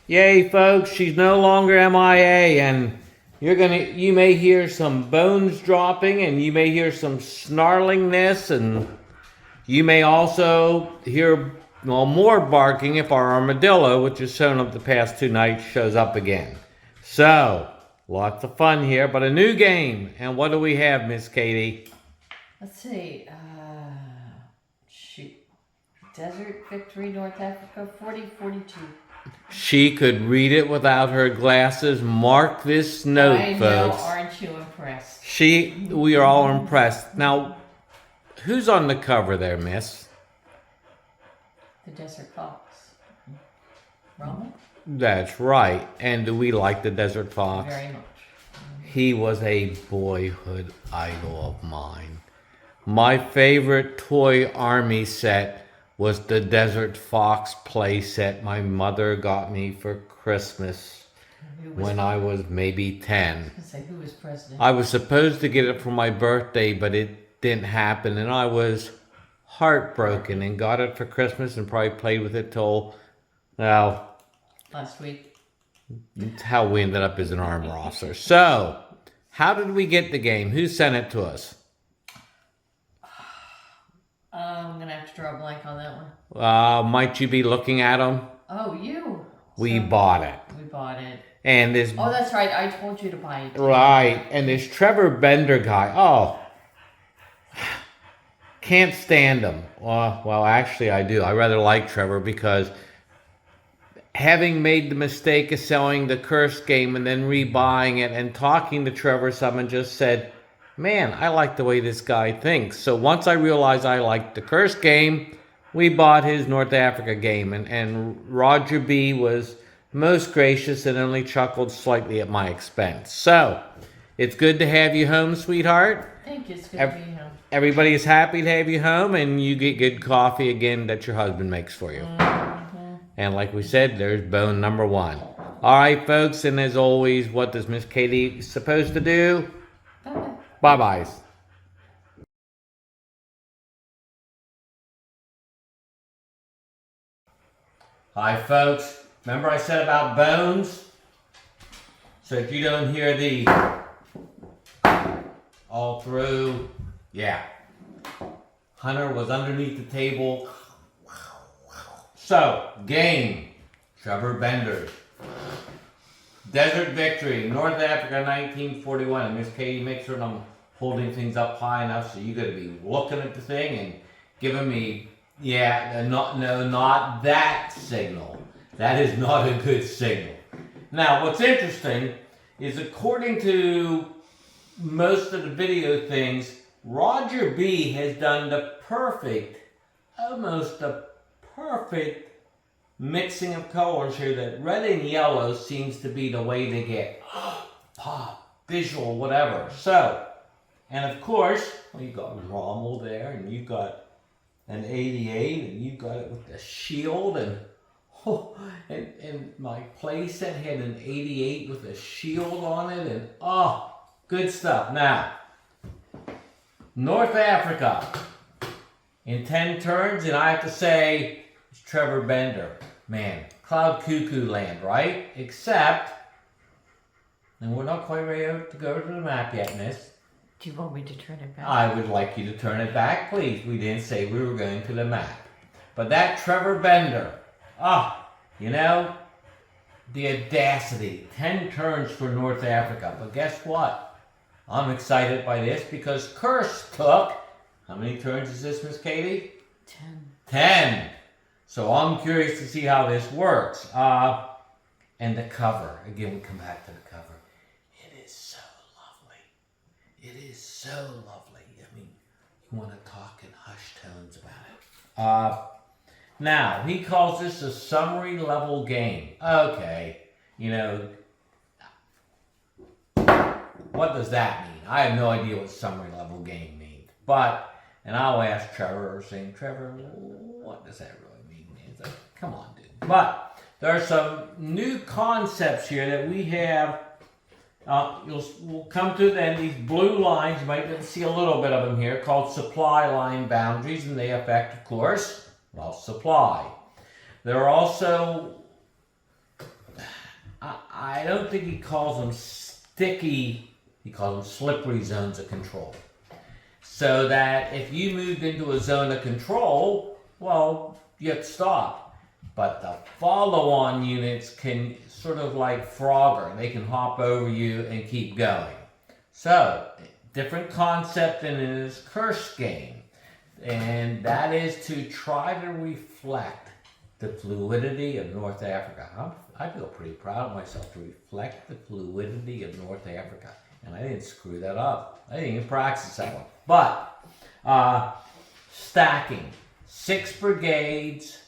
Yay, folks, she's no longer MIA, and you may hear some bones dropping, and you may hear some snarlingness, and you may also hear, well, more barking if our armadillo, which has shown up the past 2 nights, shows up again. So, lots of fun here, but a new game. And what do we have, Miss Katie? Let's see. Shoot. Desert Victory, North Africa, 4042. She could read it without her glasses. Mark this note, I know, folks. aren't you impressed? We are all impressed. Now, who's on the cover there, miss? The Desert Fox. Rama? That's right. And do we like the Desert Fox? Very much. He was a boyhood idol of mine. My favorite toy army set was the Desert Fox play set my mother got me for Christmas when I was maybe 10. I was going to say, who was president? I was supposed to get it for my birthday, but it didn't happen, and I was heartbroken and got it for Christmas and probably played with it till, well, Last week. that's how we ended up as an armor officer. So, how did we get the game? Who sent it to us? I'm going to have to draw a blank on that one. Might you be looking at them? Oh, you. We bought it. We bought it. And this... Oh, that's right. I told you to buy it. Right. And this Trevor Bender guy. Oh. Can't stand him. Well, actually, I do. I rather like Trevor because having made the mistake of selling the Curse game and then rebuying it and talking to Trevor, someone just said, man, I like the way this guy thinks. So once I realized I liked the Curse game, we bought his North Africa game. And Roger B. was most gracious and only chuckled slightly at my expense. So, it's good to have you home, sweetheart. Thank you. It's good to be home. Everybody's happy to have you home, and you get good coffee again that your husband makes for you. Mm-hmm. And like we said, there's bone number 1. All right, folks, and as always, what does Miss Katie supposed to do? Bye-bye. Bye-byes. Hi, folks. Remember I said about bones? So if you don't hear the all through, yeah. Hunter was underneath the table. So, game. Trevor Bender. Desert Victory, North Africa, 1941. And Miss Katie makes sure I'm holding things up high enough so you got to be looking at the thing and giving me, not that signal. That is not a good signal. Now, what's interesting is according to most of the video things, Roger B has done the almost the perfect mixing of colors here, that red and yellow seems to be the way to get pop, visual, whatever. So, and of course, well, you got Rommel there, and you got an 88, and you got it with the shield, and my playset had an 88 with a shield on it, and good stuff. Now, North Africa in 10 turns, and I have to say, it's Trevor Bender. Man, Cloud Cuckoo Land, right? Except, and we're not quite ready to go to the map yet, miss. Do you want me to turn it back? I would like you to turn it back, please. We didn't say we were going to the map. But that Trevor Bender, the audacity. 10 turns for North Africa. But guess what? I'm excited by this because Curse took, how many turns is this, Miss Katie? 10. 10. So I'm curious to see how this works. And the cover. Again, we come back to the cover. It is so lovely. It is so lovely. I mean, you want to talk in hushed tones about it. Now, he calls this a summary level game. Okay, what does that mean? I have no idea what summary level game means. But, and I'll ask Trevor, saying, Trevor, what does that really mean? He's like, come on, dude. But there are some new concepts here that we have. We'll come to then these blue lines. You might see a little bit of them here, called supply line boundaries, and they affect, of course, supply. There are also I don't think he calls them sticky, he calls them slippery zones of control. So that if you moved into a zone of control, well, you have to stop. But the follow-on units can sort of like Frogger. They can hop over you and keep going. So, different concept than in his curse game. And that is to try to reflect the fluidity of North Africa. I feel pretty proud of myself to reflect the fluidity of North Africa. And I didn't screw that up. I didn't even practice that one. But, stacking. 6 brigades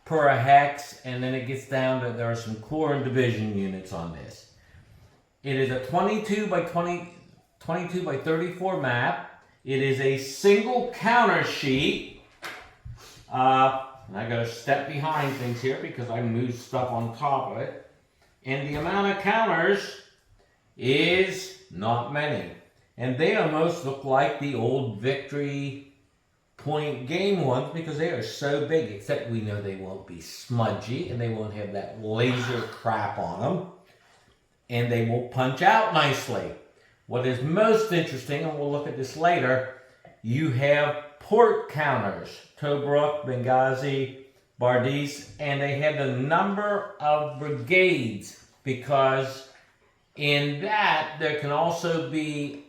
per a hex, and then it gets down to, there are some corps and division units on this. It is a 22 by 34 map. It is a single counter sheet. And I gotta step behind things here because I moved stuff on top of it. And the amount of counters is not many. And they almost look like the old Victory Point game ones because they are so big, except we know they won't be smudgy and they won't have that laser crap on them. And they will punch out nicely. What is most interesting, and we'll look at this later, you have port counters, Tobruk, Benghazi, Bardis, and they have the number of brigades because in that there can also be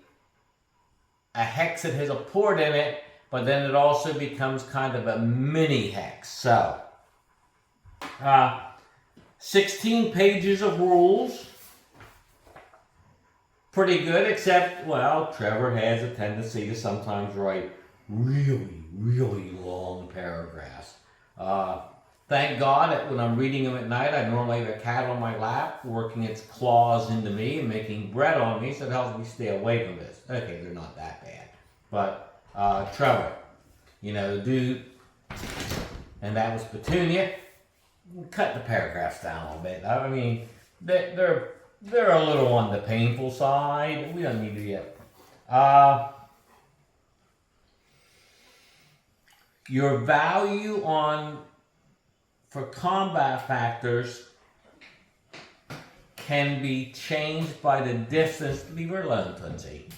a hex that has a port in it, but then it also becomes kind of a mini hex. So, 16 pages of rules. Pretty good, except, well, Trevor has a tendency to sometimes write really, really long paragraphs. Thank God that when I'm reading them at night, I normally have a cat on my lap working its claws into me and making bread on me, so it helps me stay away from this. Okay, they're not that bad. But, Trevor, you know, the dude, and that was Petunia, cut the paragraphs down a little bit. I mean, they're a little on the painful side. We don't need to yet. Your value for combat factors can be changed by the distance, leave her alone, Tootsie,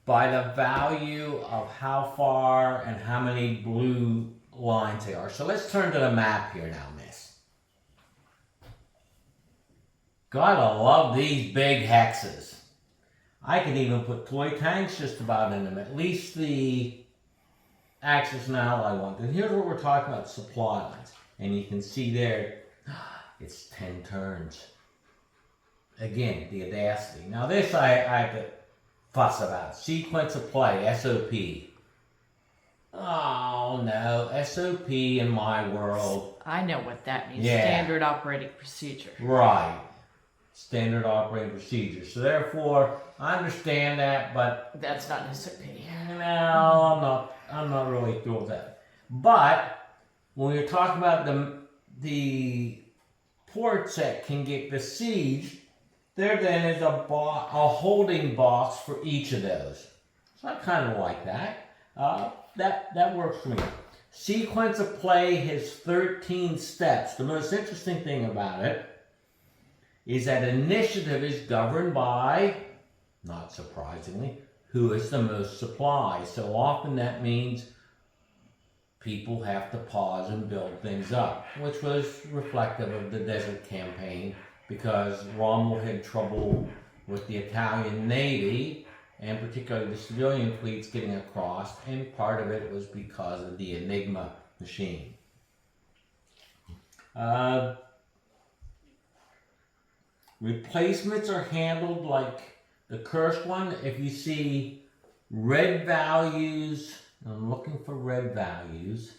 by the value of how far and how many blue lines they are. So let's turn to the map here now, miss. Gotta love these big hexes. I can even put toy tanks just about in them, at least the Axis and Ally ones. And here's what we're talking about, supply lines. And you can see there, it's 10 turns. Again, the audacity. Now this I have to fuss about. Sequence of play, SOP. Oh no, SOP in my world. I know what that means. Yeah. Standard operating procedure. Right. Standard operating procedure. So therefore, I understand that, but that's not an SOP. No, I'm not really thrilled with that. But when you're talking about the ports that can get besieged, there then is a holding box for each of those. So I kind of like that. That works for me. Sequence of play has 13 steps. The most interesting thing about it is that initiative is governed by, not surprisingly, who has the most supplies. So often that means people have to pause and build things up, which was reflective of the Desert Campaign because Rommel had trouble with the Italian Navy and particularly the civilian fleets getting across, and part of it was because of the Enigma machine. Replacements are handled like the cursed one. If you see red values, I'm looking for red values,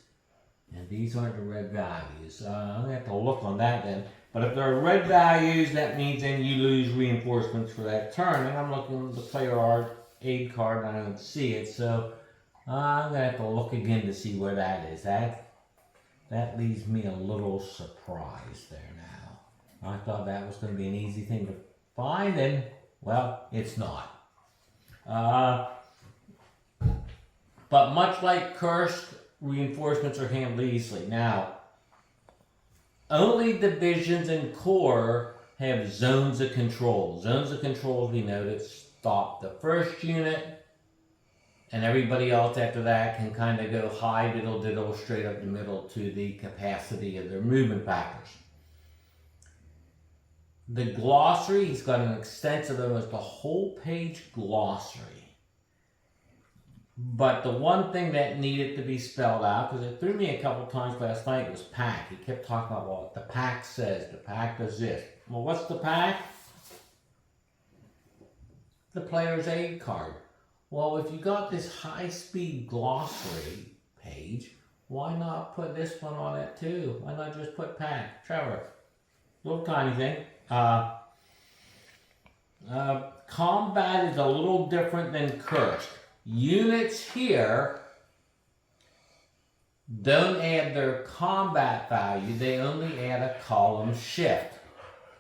and these aren't the red values. I'm going to have to look on that then. But if there are red values, that means then you lose reinforcements for that turn. And I'm looking at the player aid card and I don't see it. So I'm going to have to look again to see where that is. That leaves me a little surprised there now. I thought that was going to be an easy thing to find, and well, it's not. But much like cursed, reinforcements are handled easily. Now, only divisions and corps have zones of control. Zones of control, we know, that stop the first unit, and everybody else after that can kind of go high diddle diddle straight up the middle to the capacity of their movement factors. The glossary, he's got an extensive, almost a whole page glossary. But the one thing that needed to be spelled out, because it threw me a couple times last night, was pack. He kept talking about what the pack says, the pack does this. Well, what's the pack? The player's aid card. Well, if you got this high-speed glossary page, why not put this one on it too? Why not just put pack? Trevor, little tiny thing. Combat is a little different than cursed. Units here don't add their combat value, they only add a column shift.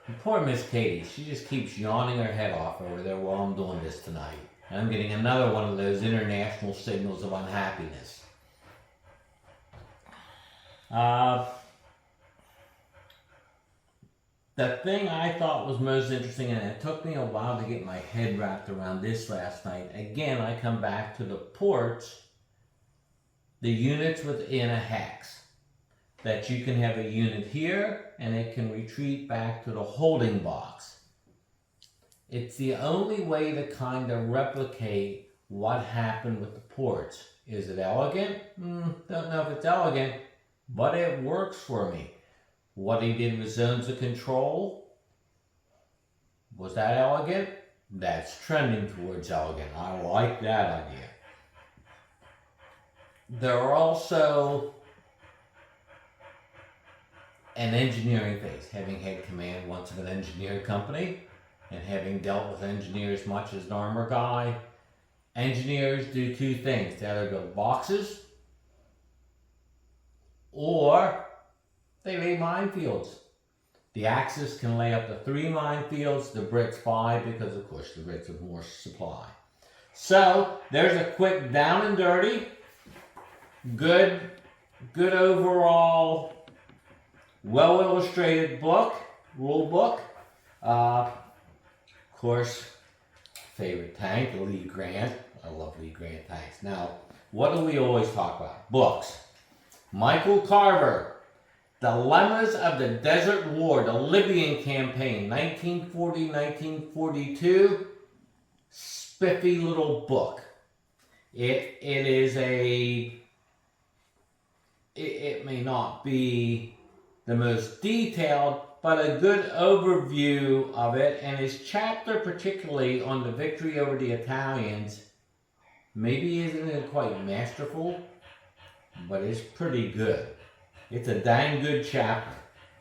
And poor Miss Katie, she just keeps yawning her head off over there while I'm doing this tonight. And I'm getting another one of those international signals of unhappiness. The thing I thought was most interesting, and it took me a while to get my head wrapped around this last night, again, I come back to the ports, the units within a hex. That you can have a unit here, and it can retreat back to the holding box. It's the only way to kind of replicate what happened with the ports. Is it elegant? Don't know if it's elegant, but it works for me. What he did with zones of control, was that elegant? That's trending towards elegant. I like that idea. There are also an engineering phase, having had command once of an engineering company and having dealt with engineers much as an armor guy. Engineers do two things. They either build boxes or they lay minefields. The Axis can lay up to 3 minefields, the Brits 5, because of course the Brits have more supply. So there's a quick down and dirty, good overall, well illustrated book, rule book. Of course, favorite tank, the Lee Grant. I love Lee Grant tanks. Now, what do we always talk about? Books. Michael Carver. Dilemmas of the Desert War, the Libyan Campaign, 1940-1942. Spiffy little book. It may not be the most detailed, but a good overview of it, and his chapter particularly on the victory over the Italians, maybe isn't quite masterful, but it's pretty good. It's a dang good chapter.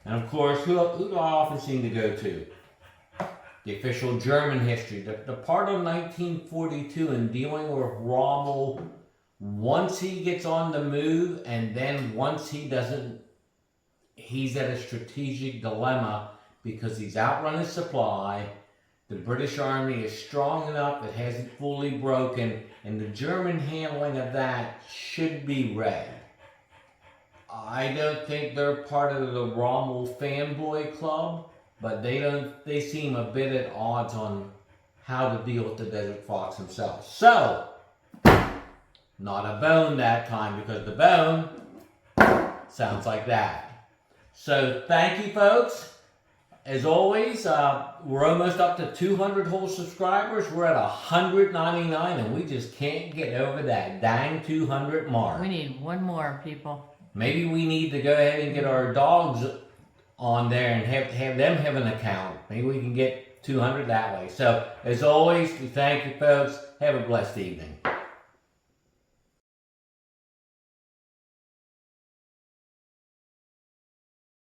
And of course, who do I often seem to go to? The official German history. The part of 1942 in dealing with Rommel, once he gets on the move, and then once he doesn't, he's at a strategic dilemma because he's outrun his supply. The British Army is strong enough, it hasn't fully broken, and the German handling of that should be read. I don't think they're part of the Rommel fanboy club, but they seem a bit at odds on how to deal with the Desert Fox himself. So, not a bone that time, because the bone sounds like that. So, thank you folks. As always, we're almost up to 200 whole subscribers. We're at 199, and we just can't get over that dang 200 mark. We need one more, people. Maybe we need to go ahead and get our dogs on there and have them have an account. Maybe we can get 200 that way. So, as always, we thank you folks. Have a blessed evening.